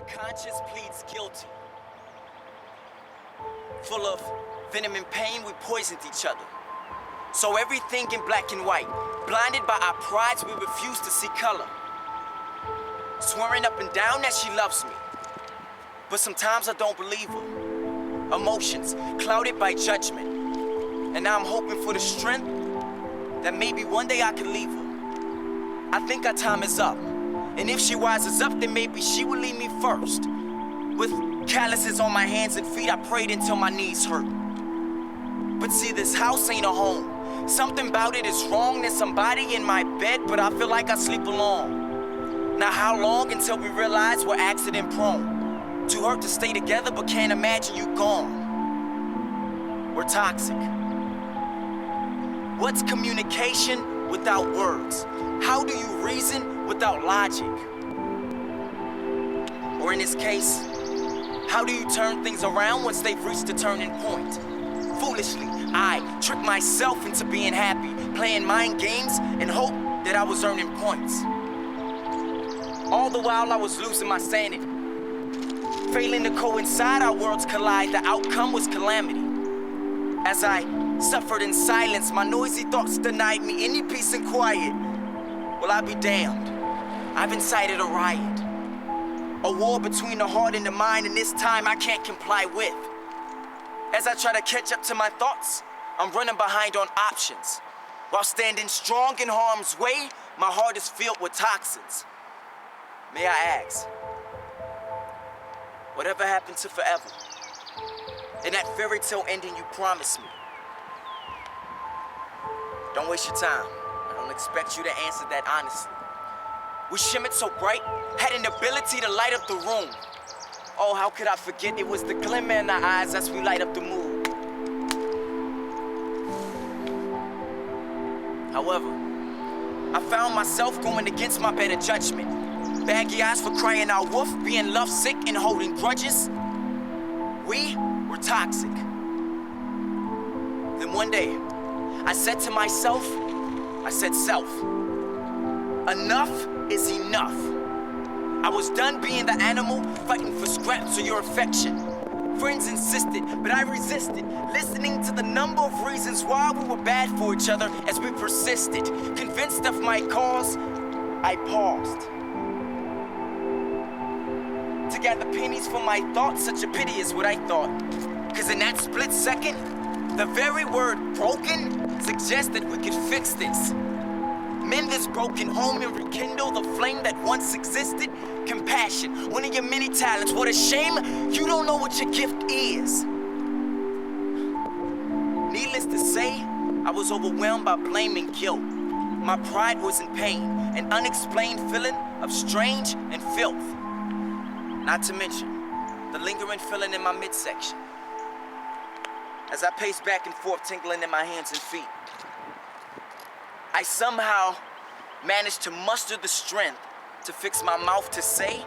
conscience pleads guilty. Full of venom and pain, we poisoned each other. So everything in black and white. Blinded by our prides, we refuse to see color. Swearing up and down that she loves me. But sometimes I don't believe her. Emotions clouded by judgment. And now I'm hoping for the strength that maybe one day I can leave her. I think our time is up. And if she rises up, then maybe she will leave me first. With calluses on my hands and feet, I prayed until my knees hurt. But see, this house ain't a home. Something about it is wrong. There's somebody in my bed, but I feel like I sleep alone. Now how long until we realize we're accident prone? Too hurt to stay together, but can't imagine you gone. We're toxic. What's communication without words? How do you reason without logic? Or in this case, how do you turn things around once they've reached a turning point? Foolishly, I tricked myself into being happy, playing mind games and hope that I was earning points. All the while I was losing my sanity. Failing to coincide, our worlds collide. The outcome was calamity. As I suffered in silence, my noisy thoughts denied me any peace and quiet. Well, I'll be damned. I've incited a riot. A war between the heart and the mind, and this time I can't comply with. As I try to catch up to my thoughts, I'm running behind on options. While standing strong in harm's way, my heart is filled with toxins. May I ask, whatever happened to forever? And that fairy tale ending you promised me? Don't waste your time. I don't expect you to answer that honestly. We shimmered so bright, had an ability to light up the room. Oh, how could I forget it was the glimmer in our eyes as we light up the mood. However, I found myself going against my better judgment. Baggy eyes for crying out wolf, being lovesick and holding grudges. We were toxic. Then one day, I said to myself, self, enough is enough. I was done being the animal, fighting for scraps or your affection. Friends insisted, but I resisted, listening to the number of reasons why we were bad for each other as we persisted. Convinced of my cause, I paused. To gather pennies for my thoughts, such a pity is what I thought. Cause in that split second, the very word broken suggested we could fix this. Mend this broken home and rekindle the flame that once existed. Compassion, one of your many talents. What a shame you don't know what your gift is. Needless to say, I was overwhelmed by blame and guilt. My pride was in pain, an unexplained feeling of strange and filth. Not to mention the lingering feeling in my midsection. As I paced back and forth, tingling in my hands and feet, I somehow managed to muster the strength to fix my mouth to say,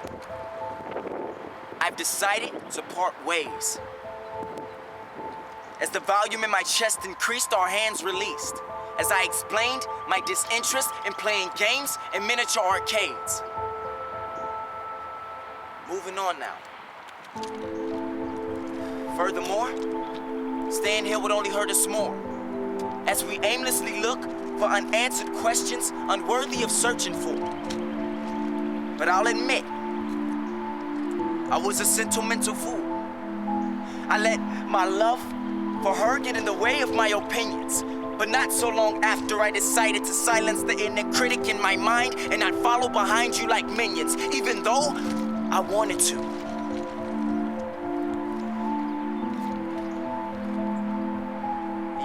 I've decided to part ways. As the volume in my chest increased, our hands released. As I explained my disinterest in playing games and miniature arcades. Moving on now. Furthermore, staying here would only hurt us more. As we aimlessly look for unanswered questions unworthy of searching for. But I'll admit, I was a sentimental fool. I let my love for her get in the way of my opinions. But not so long after, I decided to silence the inner critic in my mind and not follow behind you like minions, even though I wanted to.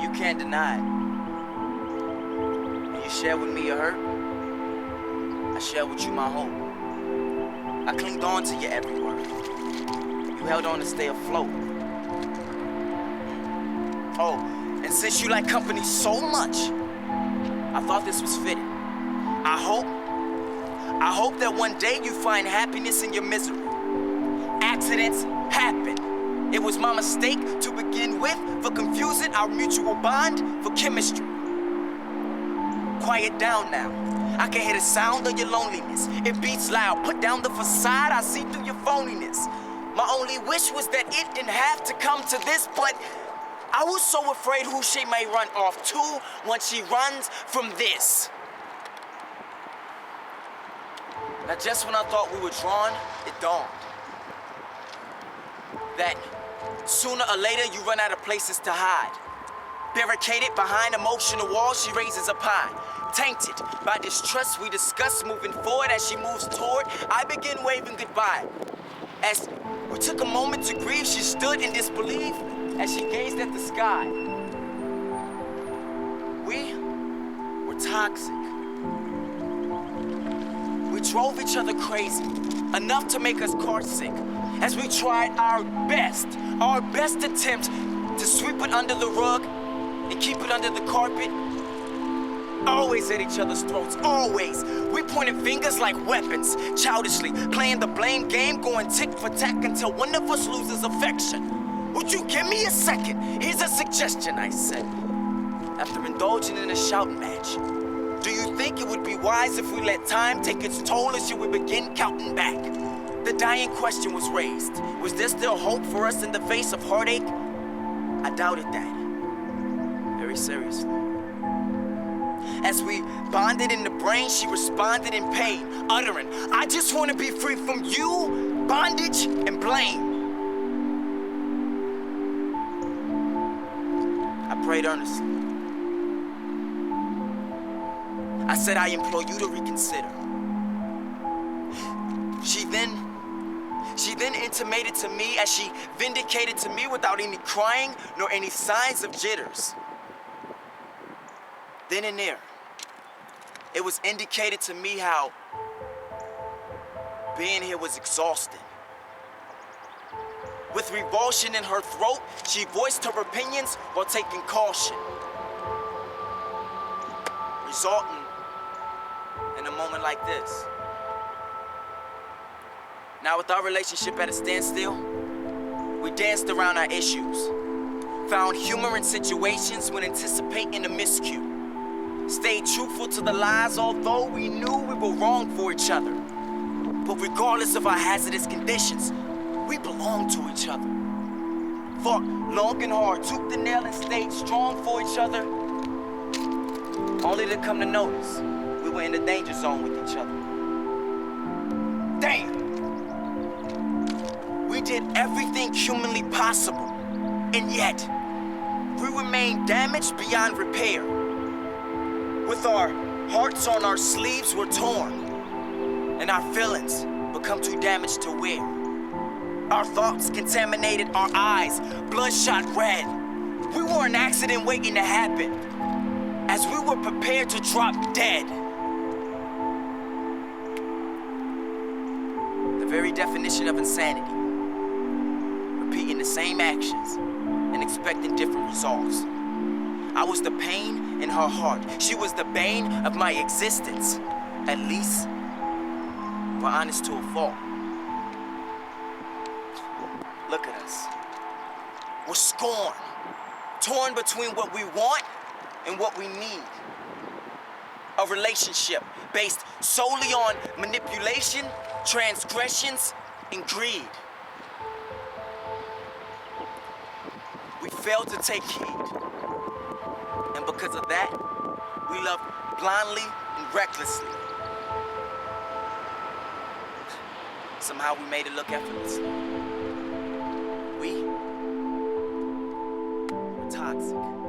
You can't deny it. When you share with me your hurt, I share with you my hope. I clinged on to your every word. You held on to stay afloat. Oh, and since you like company so much, I thought this was fitting. I hope that one day you find happiness in your misery. Accidents happen. It was my mistake to begin with for confusing our mutual bond for chemistry. Quiet down now. I can hear the sound of your loneliness. It beats loud. Put down the facade, I see through your phoniness. My only wish was that it didn't have to come to this, but I was so afraid who she may run off to once she runs from this. Now just when I thought we were drawn, it dawned that sooner or later you run out of places to hide. Barricaded behind emotional walls, she raises up high. Tainted by distrust, we discuss moving forward. As she moves toward, I begin waving goodbye. As we took a moment to grieve, she stood in disbelief as she gazed at the sky. We were toxic. We drove each other crazy, enough to make us car sick. As we tried our best attempt to sweep it under the rug and keep it under the carpet. Always at each other's throats, always. We pointed fingers like weapons, childishly playing the blame game, going tick for tack until one of us loses affection. Would you give me a second? Here's a suggestion, I said, after indulging in a shouting match. Do you think it would be wise if we let time take its toll, or should we begin counting back? The dying question was raised. Was there still hope for us in the face of heartache? I doubted that, very seriously. As we bonded in the brain, she responded in pain, uttering, I just want to be free from you, bondage, and blame. I prayed earnestly. I said, I implore you to reconsider. She then intimated to me as she vindicated to me without any crying nor any signs of jitters. Then and there, it was indicated to me how being here was exhausting. With revulsion in her throat, she voiced her opinions while taking caution, resulting in a moment like this. Now with our relationship at a standstill, we danced around our issues, found humor in situations when anticipating a miscue, stayed truthful to the lies although we knew we were wrong for each other. But regardless of our hazardous conditions, we belonged to each other. Fought long and hard, took the nail and stayed strong for each other, only to come to notice we were in the danger zone with each other. Damn! We did everything humanly possible, and yet we remained damaged beyond repair. With our hearts on our sleeves, we're torn, and our feelings become too damaged to wear. Our thoughts contaminated our eyes, bloodshot red. We were an accident waiting to happen, as we were prepared to drop dead. The very definition of insanity. Repeating the same actions and expecting different results. I was the pain in her heart. She was the bane of my existence. At least, we're honest to a fault. Look at us. We're scorned, torn between what we want and what we need. A relationship based solely on manipulation, transgressions, and greed. We failed to take heed. And because of that, we loved blindly and recklessly. Somehow we made it look effortless. We were toxic.